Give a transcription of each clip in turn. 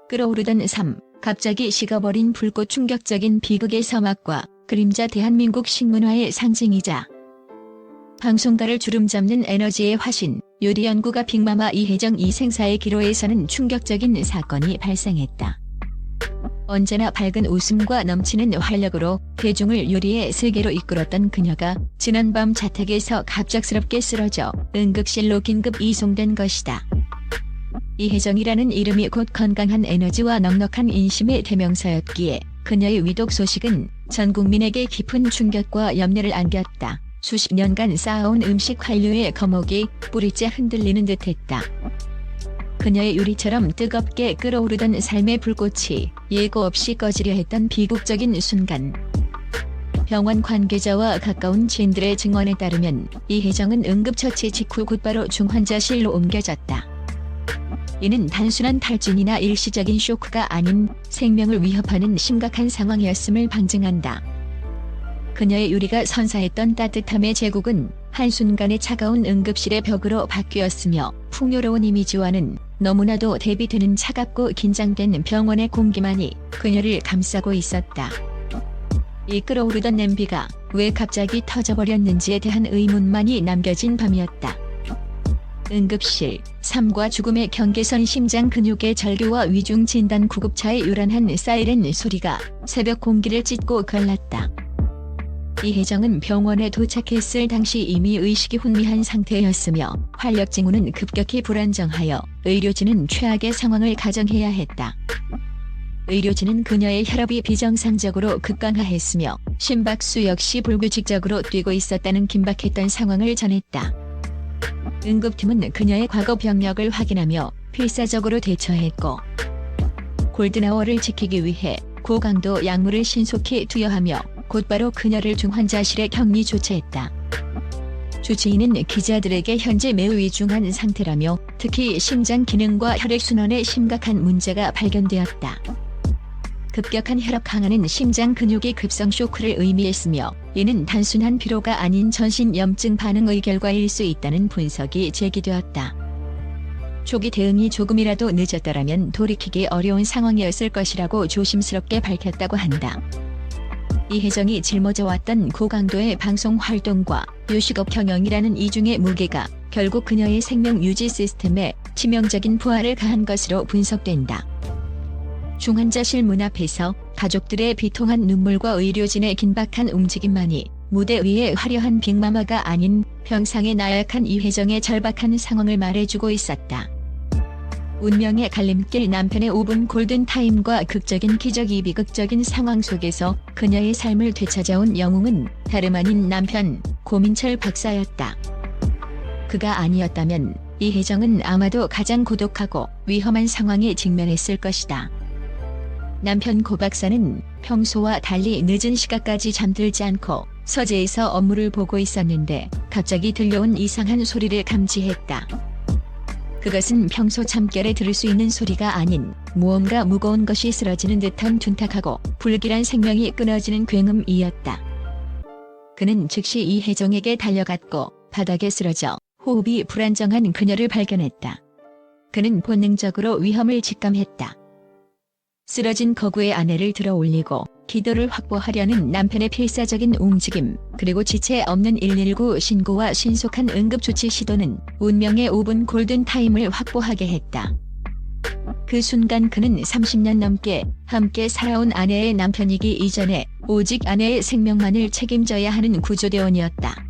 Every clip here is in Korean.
끓어오르던 삶, 갑자기 식어버린 불꽃 충격적인 비극의 서막과 그림자 대한민국 식문화의 상징이자 방송가를 주름잡는 에너지의 화신, 요리연구가 빅마마 이혜정 이생사의 기로에서는 충격적인 사건이 발생했다. 언제나 밝은 웃음과 넘치는 활력으로 대중을 요리의 세계로 이끌었던 그녀가 지난밤 자택에서 갑작스럽게 쓰러져 응급실로 긴급 이송된 것이다. 이혜정이라는 이름이 곧 건강한 에너지와 넉넉한 인심의 대명사였기에 그녀의 위독 소식은 전 국민에게 깊은 충격과 염려를 안겼다. 수십 년간 쌓아온 음식 한류의 거목이 뿌리째 흔들리는 듯했다. 그녀의 유리처럼 뜨겁게 끓어오르던 삶의 불꽃이 예고 없이 꺼지려 했던 비극적인 순간. 병원 관계자와 가까운 지인들의 증언에 따르면 이혜정은 응급처치 직후 곧바로 중환자실로 옮겨졌다. 이는 단순한 탈진이나 일시적인 쇼크가 아닌 생명을 위협하는 심각한 상황이었음을 방증한다. 그녀의 유리가 선사했던 따뜻함의 제국은 한순간에 차가운 응급실의 벽으로 바뀌었으며 풍요로운 이미지와는 너무나도 대비되는 차갑고 긴장된 병원의 공기만이 그녀를 감싸고 있었다. 이 끓어오르던 냄비가 왜 갑자기 터져버렸는지에 대한 의문만이 남겨진 밤이었다. 응급실, 삶과 죽음의 경계선 심장 근육의 절규와 위중 진단 구급차의 요란한 사이렌 소리가 새벽 공기를 찢고 걸렸다. 이혜정은 병원에 도착했을 당시 이미 의식이 혼미한 상태였으며 활력 징후는 급격히 불안정하여 의료진은 최악의 상황을 가정해야 했다. 의료진은 그녀의 혈압이 비정상적으로 극강하했으며 심박수 역시 불규칙적으로 뛰고 있었다는 긴박했던 상황을 전했다. 응급팀은 그녀의 과거 병력을 확인하며 필사적으로 대처했고 골든아워를 지키기 위해 고강도 약물을 신속히 투여하며 곧바로 그녀를 중환자실에 격리 조치했다. 주치의는 기자들에게 현재 매우 위중한 상태라며 특히 심장 기능과 혈액순환에 심각한 문제가 발견되었다. 급격한 혈압 강화는 심장 근육의 급성 쇼크를 의미했으며 이는 단순한 피로가 아닌 전신염증 반응의 결과일 수 있다는 분석이 제기되었다. 초기 대응이 조금이라도 늦었더라면 돌이키기 어려운 상황이었을 것이라고 조심스럽게 밝혔다고 한다. 이혜정이 짊어져왔던 고강도의 방송 활동과 요식업 경영이라는 이중의 무게가 결국 그녀의 생명 유지 시스템에 치명적인 부하를 가한 것으로 분석된다. 중환자실 문 앞에서 가족들의 비통한 눈물과 의료진의 긴박한 움직임만이 무대 위의 화려한 빅마마가 아닌 평상의 나약한 이혜정의 절박한 상황을 말해주고 있었다. 운명의 갈림길 남편의 5분 골든타임과 극적인 기적이 비극적인 상황 속에서 그녀의 삶을 되찾아온 영웅은 다름 아닌 남편 고민철 박사였다. 그가 아니었다면 이혜정은 아마도 가장 고독하고 위험한 상황에 직면했을 것이다. 남편 고 박사는 평소와 달리 늦은 시간까지 잠들지 않고 서재에서 업무를 보고 있었는데 갑자기 들려온 이상한 소리를 감지했다. 그것은 평소 잠결에 들을 수 있는 소리가 아닌 무언가 무거운 것이 쓰러지는 듯한 둔탁하고 불길한 생명이 끊어지는 굉음이었다. 그는 즉시 이혜정에게 달려갔고 바닥에 쓰러져 호흡이 불안정한 그녀를 발견했다. 그는 본능적으로 위험을 직감했다. 쓰러진 거구의 아내를 들어 올리고 기도를 확보하려는 남편의 필사적인 움직임, 그리고 지체 없는 119 신고와 신속한 응급조치 시도는 운명의 5분 골든타임을 확보하게 했다. 그 순간 그는 30년 넘게 함께 살아온 아내의 남편이기 이전에 오직 아내의 생명만을 책임져야 하는 구조대원이었다.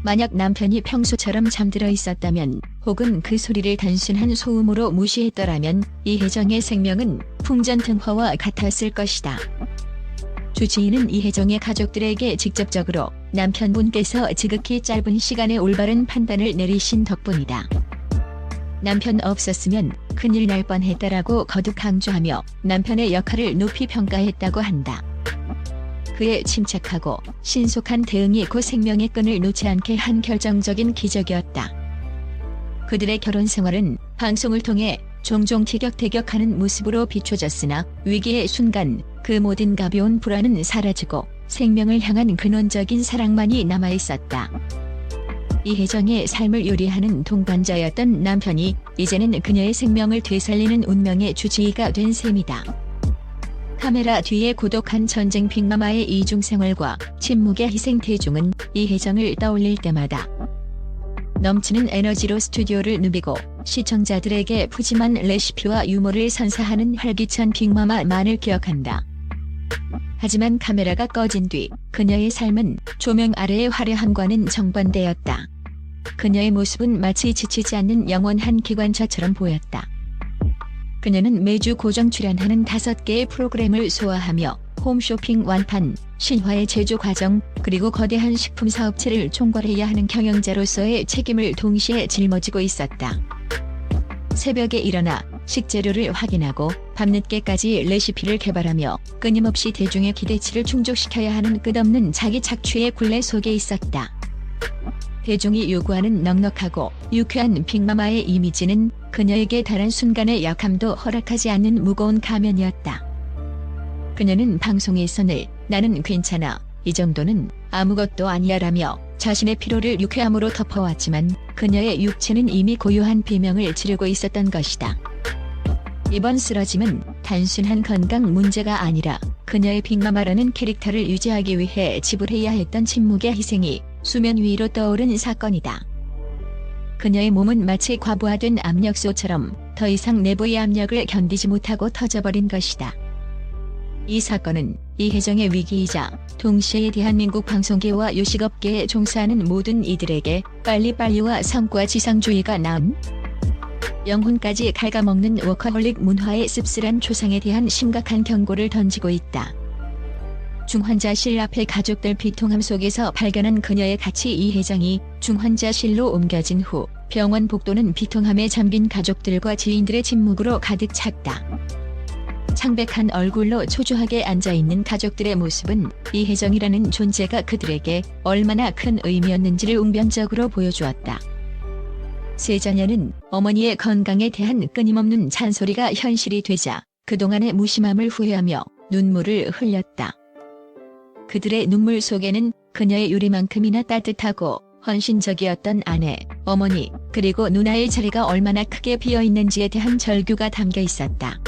만약 남편이 평소처럼 잠들어 있었다면 혹은 그 소리를 단순한 소음으로 무시했더라면 이혜정의 생명은 풍전등화와 같았을 것이다. 주치의는 이혜정의 가족들에게 직접적으로 남편분께서 지극히 짧은 시간에 올바른 판단을 내리신 덕분이다. 남편 없었으면 큰일 날 뻔했다라고 거듭 강조하며 남편의 역할을 높이 평가했다고 한다. 그의 침착하고 신속한 대응이 고 생명의 끈을 놓지 않게 한 결정적인 기적이었다. 그들의 결혼 생활은 방송을 통해 종종 티격태격하는 모습으로 비춰졌으나 위기의 순간 그 모든 가벼운 불안은 사라지고 생명을 향한 근원적인 사랑만이 남아있었다. 이혜정의 삶을 요리하는 동반자였던 남편이 이제는 그녀의 생명을 되살리는 운명의 주치의가 된 셈이다. 카메라 뒤에 고독한 전쟁 빅마마의 이중생활과 침묵의 희생 대중은 이혜정을 떠올릴 때마다 넘치는 에너지로 스튜디오를 누비고 시청자들에게 푸짐한 레시피와 유머를 선사하는 활기찬 빅마마만을 기억한다. 하지만 카메라가 꺼진 뒤 그녀의 삶은 조명 아래의 화려함과는 정반대였다. 그녀의 모습은 마치 지치지 않는 영원한 기관차처럼 보였다. 그녀는 매주 고정 출연하는 5개의 프로그램을 소화하며 홈쇼핑 완판, 신화의 제조 과정, 그리고 거대한 식품 사업체를 총괄해야 하는 경영자로서의 책임을 동시에 짊어지고 있었다. 새벽에 일어나 식재료를 확인하고 밤늦게까지 레시피를 개발하며 끊임없이 대중의 기대치를 충족시켜야 하는 끝없는 자기 착취의 굴레 속에 있었다. 대중이 요구하는 넉넉하고 유쾌한 빅마마의 이미지는 그녀에게 단 순간의 약함도 허락하지 않는 무거운 가면이었다. 그녀는 방송에서 늘 나는 괜찮아, 이 정도는 아무것도 아니야라며 자신의 피로를 유쾌함으로 덮어왔지만 그녀의 육체는 이미 고요한 비명을 지르고 있었던 것이다. 이번 쓰러짐은 단순한 건강 문제가 아니라 그녀의 빅마마라는 캐릭터를 유지하기 위해 지불해야 했던 침묵의 희생이 수면 위로 떠오른 사건이다. 그녀의 몸은 마치 과부하된 압력소처럼 더 이상 내부의 압력을 견디지 못하고 터져버린 것이다. 이 사건은 이혜정의 위기이자 동시에 대한민국 방송계와 요식업계에 종사하는 모든 이들에게 빨리빨리와 성과 지상주의가 남 영혼까지 갉아먹는 워커홀릭 문화의 씁쓸한 초상에 대한 심각한 경고를 던지고 있다. 중환자실 앞의 가족들 비통함 속에서 발견한 그녀의 가치 이혜정이 중환자실로 옮겨진 후 병원 복도는 비통함에 잠긴 가족들과 지인들의 침묵으로 가득 찼다. 창백한 얼굴로 초조하게 앉아있는 가족들의 모습은 이혜정이라는 존재가 그들에게 얼마나 큰 의미였는지를 웅변적으로 보여주었다. 세 자녀는 어머니의 건강에 대한 끊임없는 잔소리가 현실이 되자 그동안의 무심함을 후회하며 눈물을 흘렸다. 그들의 눈물 속에는 그녀의 요리만큼이나 따뜻하고 헌신적이었던 아내, 어머니, 그리고 누나의 자리가 얼마나 크게 비어있는지에 대한 절규가 담겨 있었다.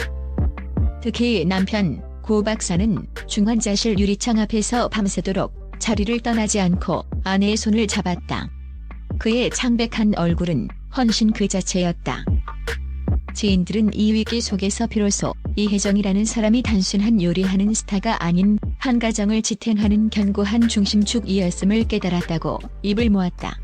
특히 남편, 고 박사는 중환자실 유리창 앞에서 밤새도록 자리를 떠나지 않고 아내의 손을 잡았다. 그의 창백한 얼굴은 헌신 그 자체였다. 지인들은 이 위기 속에서 비로소 이혜정이라는 사람이 단순한 요리하는 스타가 아닌 한 가정을 지탱하는 견고한 중심축이었음을 깨달았다고 입을 모았다.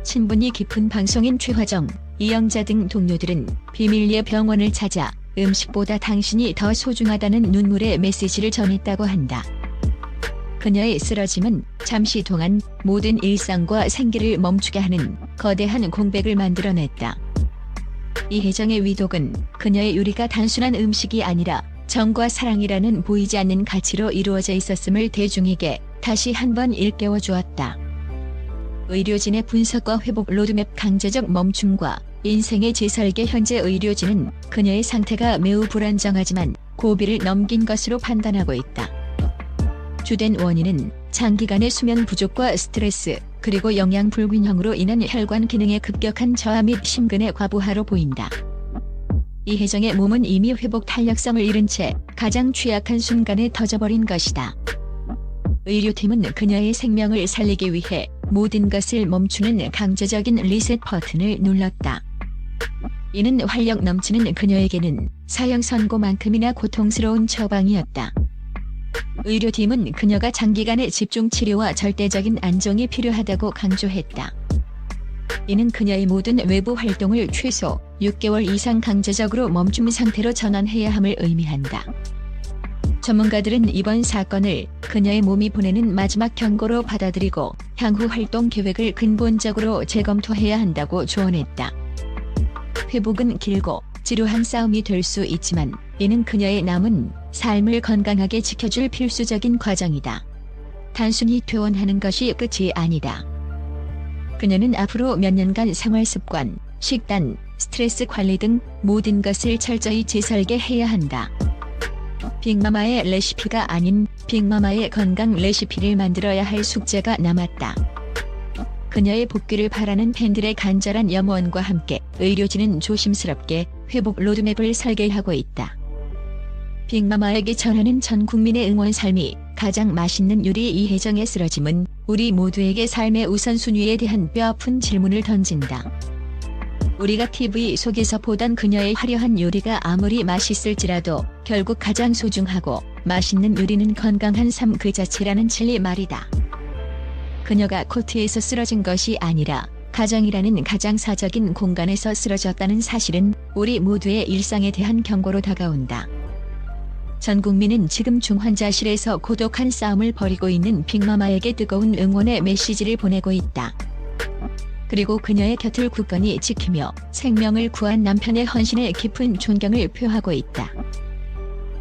친분이 깊은 방송인 최화정, 이영자 등 동료들은 비밀리에 병원을 찾아 음식보다 당신이 더 소중하다는 눈물의 메시지를 전했다고 한다. 그녀의 쓰러짐은 잠시 동안 모든 일상과 생기를 멈추게 하는 거대한 공백을 만들어냈다. 이혜정의 위독은 그녀의 요리가 단순한 음식이 아니라 정과 사랑이라는 보이지 않는 가치로 이루어져 있었음을 대중에게 다시 한번 일깨워 주었다. 의료진의 분석과 회복 로드맵 강제적 멈춤과 인생의 재설계. 현재 의료진은 그녀의 상태가 매우 불안정하지만 고비를 넘긴 것으로 판단하고 있다. 주된 원인은 장기간의 수면 부족과 스트레스, 그리고 영양 불균형으로 인한 혈관 기능의 급격한 저하 및 심근의 과부하로 보인다. 이혜정의 몸은 이미 회복 탄력성을 잃은 채 가장 취약한 순간에 터져버린 것이다. 의료팀은 그녀의 생명을 살리기 위해 모든 것을 멈추는 강제적인 리셋 버튼을 눌렀다. 이는 활력 넘치는 그녀에게는 사형 선고만큼이나 고통스러운 처방이었다. 의료팀은 그녀가 장기간의 집중 치료와 절대적인 안정이 필요하다고 강조했다. 이는 그녀의 모든 외부 활동을 최소 6개월 이상 강제적으로 멈춤 상태로 전환해야 함을 의미한다. 전문가들은 이번 사건을 그녀의 몸이 보내는 마지막 경고로 받아들이고 향후 활동 계획을 근본적으로 재검토해야 한다고 조언했다. 회복은 길고 지루한 싸움이 될 수 있지만 이는 그녀의 남은 삶을 건강하게 지켜줄 필수적인 과정이다. 단순히 퇴원하는 것이 끝이 아니다. 그녀는 앞으로 몇 년간 생활습관, 식단, 스트레스 관리 등 모든 것을 철저히 재설계해야 한다. 빅마마의 레시피가 아닌 빅마마의 건강 레시피를 만들어야 할 숙제가 남았다. 그녀의 복귀를 바라는 팬들의 간절한 염원과 함께 의료진은 조심스럽게 회복 로드맵을 설계하고 있다. 빅마마에게 전하는 전 국민의 응원 삶이 가장 맛있는 요리 이혜정의 쓰러짐은 우리 모두에게 삶의 우선순위에 대한 뼈아픈 질문을 던진다. 우리가 TV 속에서 보던 그녀의 화려한 요리가 아무리 맛있을지라도 결국 가장 소중하고 맛있는 요리는 건강한 삶 그 자체라는 진리 말이다. 그녀가 코트에서 쓰러진 것이 아니라 가정이라는 가장 사적인 공간에서 쓰러졌다는 사실은 우리 모두의 일상에 대한 경고로 다가온다. 전 국민은 지금 중환자실에서 고독한 싸움을 벌이고 있는 빅마마에게 뜨거운 응원의 메시지를 보내고 있다. 그리고 그녀의 곁을 굳건히 지키며 생명을 구한 남편의 헌신에 깊은 존경을 표하고 있다.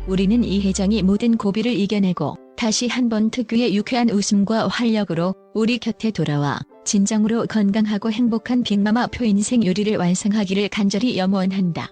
우리는 이혜정이 모든 고비를 이겨내고 다시 한번 특유의 유쾌한 웃음과 활력으로 우리 곁에 돌아와 진정으로 건강하고 행복한 빅마마 표 인생 요리를 완성하기를 간절히 염원한다.